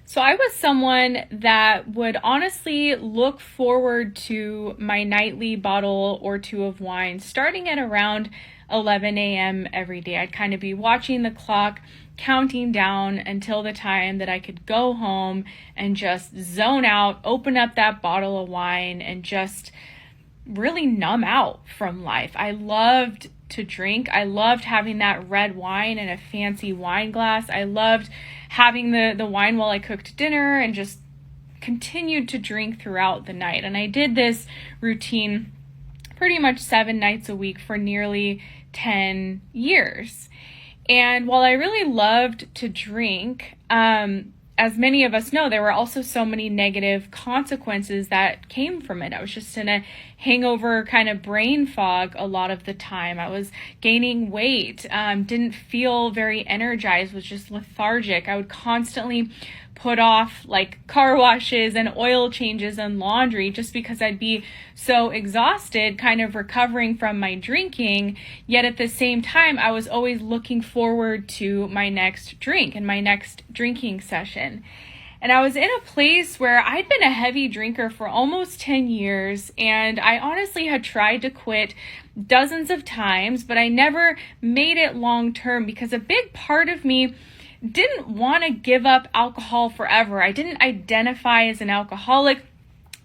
So I was someone that would honestly look forward to my nightly bottle or two of wine starting at around 11 a.m. every day. I'd kind of be watching the clock, counting down until the time that I could go home and just zone out, open up that bottle of wine, and just really numb out from life. I loved to drink. I loved having that red wine in a fancy wine glass. I loved having the wine while I cooked dinner and just continued to drink throughout the night. And I did this routine pretty much 7 nights a week for nearly 10 years. And while I really loved to drink, as many of us know, there were also so many negative consequences that came from it. I was just in a hangover kind of brain fog a lot of the time. I was gaining weight, didn't feel very energized, was just lethargic. I would constantly put off like car washes and oil changes and laundry just because I'd be so exhausted kind of recovering from my drinking. Yet at the same time, I was always looking forward to my next drink and my next drinking session. And I was in a place where I'd been a heavy drinker for almost 10 years, and I honestly had tried to quit dozens of times, but I never made it long term because a big part of me didn't want to give up alcohol forever. I didn't identify as an alcoholic,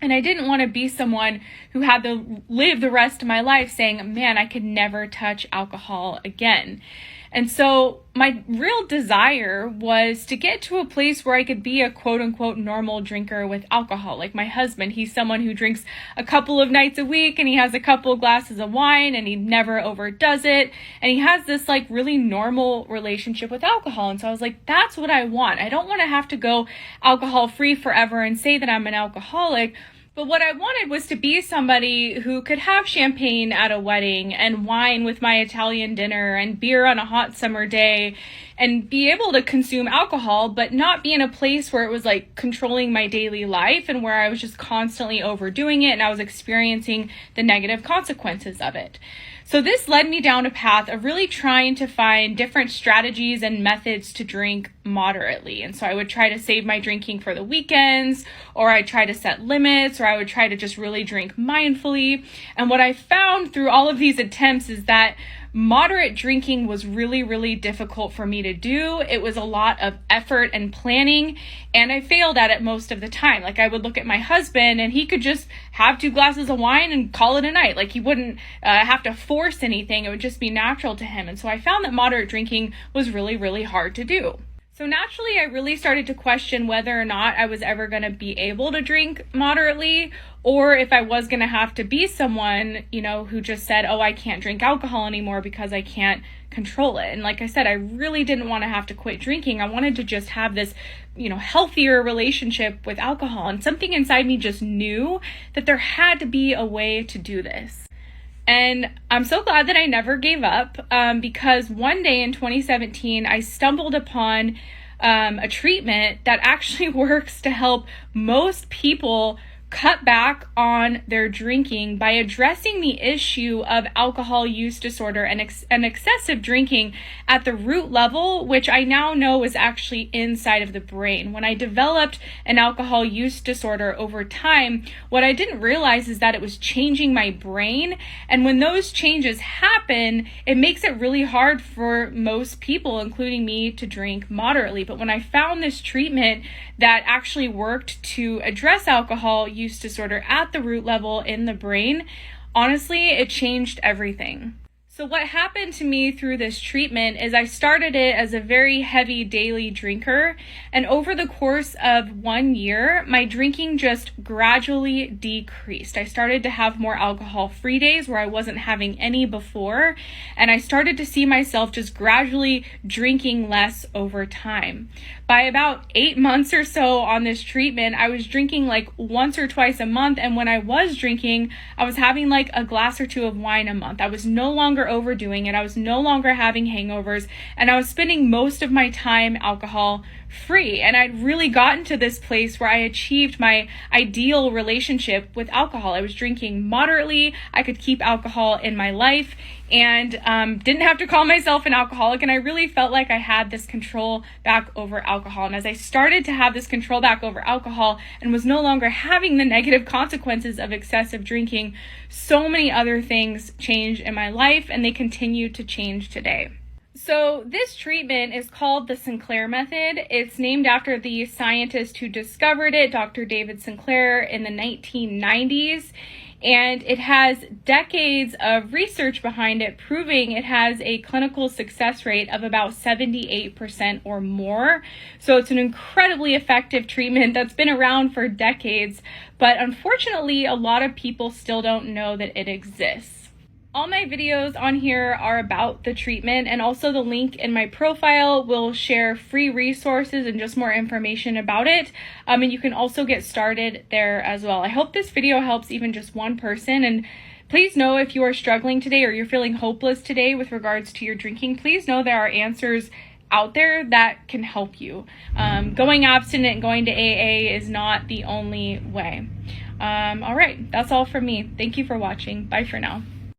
and I didn't want to be someone who had to live the rest of my life saying, man, I could never touch alcohol again. And so my real desire was to get to a place where I could be a quote unquote normal drinker with alcohol. Like my husband, he's someone who drinks a couple of nights a week and he has a couple of glasses of wine and he never overdoes it. And he has this like really normal relationship with alcohol. And so I was like, that's what I want. I don't want to have to go alcohol free forever and say that I'm an alcoholic. But what I wanted was to be somebody who could have champagne at a wedding and wine with my Italian dinner and beer on a hot summer day and be able to consume alcohol, but not be in a place where it was like controlling my daily life and where I was just constantly overdoing it and I was experiencing the negative consequences of it. So this led me down a path of really trying to find different strategies and methods to drink moderately. And so I would try to save my drinking for the weekends, or I'd try to set limits, or I would try to just really drink mindfully. And what I found through all of these attempts is that moderate drinking was really, really difficult for me to do. It was a lot of effort and planning, and I failed at it most of the time. Like I would look at my husband and he could just have 2 glasses of wine and call it a night. Like he wouldn't have to force anything. It would just be natural to him. And so I found that moderate drinking was really, really hard to do. So naturally, I really started to question whether or not I was ever going to be able to drink moderately, or if I was going to have to be someone, who just said, oh, I can't drink alcohol anymore because I can't control it. And like I said, I really didn't want to have to quit drinking. I wanted to just have this, healthier relationship with alcohol. And something inside me just knew that there had to be a way to do this. And I'm so glad that I never gave up because one day in 2017, I stumbled upon a treatment that actually works to help most people cut back on their drinking by addressing the issue of alcohol use disorder and excessive drinking at the root level, which I now know is actually inside of the brain. When I developed an alcohol use disorder over time, what I didn't realize is that it was changing my brain. And when those changes happen, it makes it really hard for most people, including me, to drink moderately. But when I found this treatment that actually worked to address alcohol use disorder at the root level in the brain, honestly, it changed everything. So what happened to me through this treatment is I started it as a very heavy daily drinker, and over the course of 1 year, my drinking just gradually decreased. I started to have more alcohol-free days where I wasn't having any before, and I started to see myself just gradually drinking less over time. By about 8 months or so on this treatment, I was drinking like once or twice a month, and when I was drinking, I was having like a glass or 2 of wine a month. I was no longer overdoing it. I was no longer having hangovers, and I was spending most of my time alcohol free. And I'd really gotten to this place where I achieved my ideal relationship with alcohol. I was drinking moderately. I could keep alcohol in my life and didn't have to call myself an alcoholic. And I really felt like I had this control back over alcohol. And as I started to have this control back over alcohol and was no longer having the negative consequences of excessive drinking, so many other things changed in my life, and they continue to change today. So this treatment is called the Sinclair Method. It's named after the scientist who discovered it, Dr. David Sinclair, in the 1990s. And it has decades of research behind it, proving it has a clinical success rate of about 78% or more. So it's an incredibly effective treatment that's been around for decades, but unfortunately, a lot of people still don't know that it exists. All my videos on here are about the treatment, and also the link in my profile will share free resources and just more information about it. And you can also get started there as well. I hope this video helps even just one person. And please know, if you are struggling today or you're feeling hopeless today with regards to your drinking, please know there are answers out there that can help you. Going abstinent and going to AA is not the only way. All right, that's all from me. Thank you for watching. Bye for now.